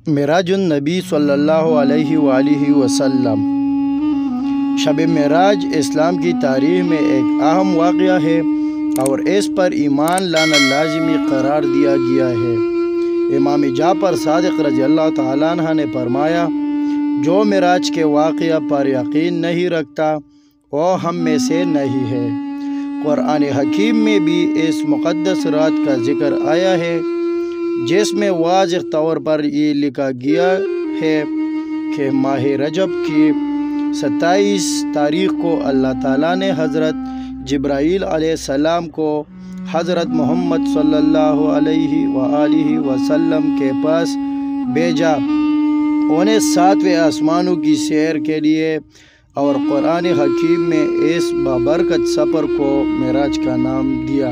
معراج النبی صلی اللہ علیہ وآلہ وسلم۔ شب معراج اسلام کی تاریخ میں ایک اہم واقعہ ہے اور اس پر ایمان لانا لازمی قرار دیا گیا ہے۔ امام جعفر صادق رضی اللہ تعالیٰ عنہ نے فرمایا، جو معراج کے واقعہ پر یقین نہیں رکھتا وہ ہم میں سے نہیں ہے۔ قرآن حکیم میں بھی اس مقدس رات کا ذکر آیا ہے، جس میں واضح طور پر یہ لکھا گیا ہے کہ ماہ رجب کی 27 تاریخ کو اللہ تعالیٰ نے حضرت جبرائیل علیہ السلام کو حضرت محمد صلی اللہ علیہ وآلہ وسلم کے پاس بھیجا، انہیں 7ویں آسمانوں کی سیر کے لیے، اور قرآن حکیم میں اس بابرکت سفر کو معراج کا نام دیا۔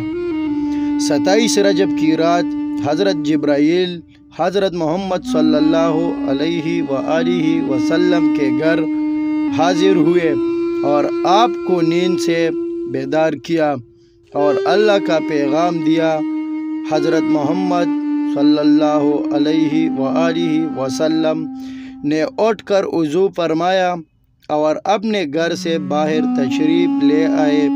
27 رجب کی رات حضرت جبرائیل حضرت محمد صلی اللہ علیہ وآلہ وسلم کے گھر حاضر ہوئے اور آپ کو نیند سے بیدار کیا اور اللہ کا پیغام دیا۔ حضرت محمد صلی اللہ علیہ وآلہ وسلم نے اٹھ کر وضو فرمایا اور اپنے گھر سے باہر تشریف لے آئے۔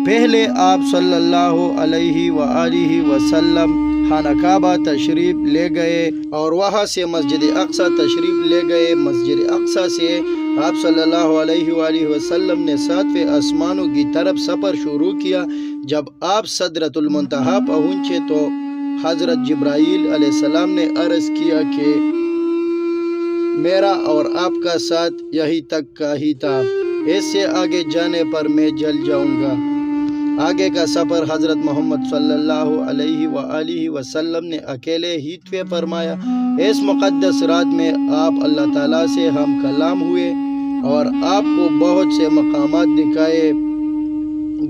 پہلے آپ صلی اللہ علیہ وآلہ وسلم خانہ کعبہ تشریف لے گئے اور وہاں سے مسجد اقصی تشریف لے گئے۔ مسجد اقصی سے آپ صلی اللہ علیہ وآلہ وسلم نے 7ویں آسمانوں کی طرف سفر شروع کیا۔ جب آپ سدرۃ المنتہا پہنچے تو حضرت جبرائیل علیہ السلام نے عرض کیا کہ میرا اور آپ کا ساتھ یہی تک کا ہی تھا، اس سے آگے جانے پر میں جل جاؤں گا۔ آگے کا سفر حضرت محمد صلی اللہ علیہ وآلہ وسلم نے اکیلے ہی طے فرمایا۔ اس مقدس رات میں آپ اللہ تعالیٰ سے ہم کلام ہوئے اور آپ کو بہت سے مقامات دکھائے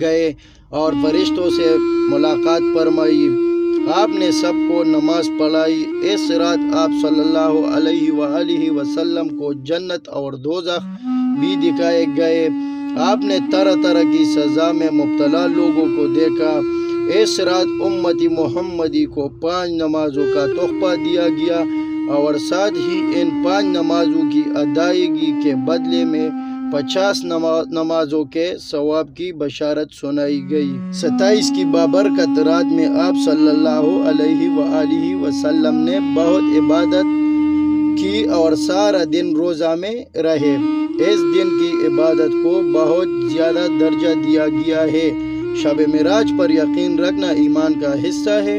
گئے اور فرشتوں سے ملاقات فرمائی۔ آپ نے سب کو نماز پڑھائی۔ اس رات آپ صلی اللہ علیہ وآلہ وسلم کو جنت اور دوزخ بھی دکھائے گئے۔ آپ نے طرح طرح کی سزا میں مبتلا لوگوں کو دیکھا۔ اس رات امتی محمدی کو 5 نمازوں کا تحفہ دیا گیا اور ساتھ ہی ان 5 نمازوں کی ادائیگی کے بدلے میں 50 نمازوں کے ثواب کی بشارت سنائی گئی۔ 27 کی بابرکت رات میں آپ صلی اللہ علیہ وآلہ وسلم نے بہت عبادت کی اور سارا دن روزہ میں رہے۔ اس دن کی عبادت کو بہت زیادہ درجہ دیا گیا ہے۔ شب معراج پر یقین رکھنا ایمان کا حصہ ہے۔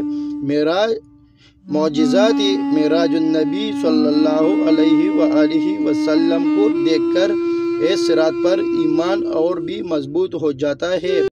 معجزات معراج النبی صلی اللہ علیہ وآلہ وسلم کو دیکھ کر اس رات پر ایمان اور بھی مضبوط ہو جاتا ہے۔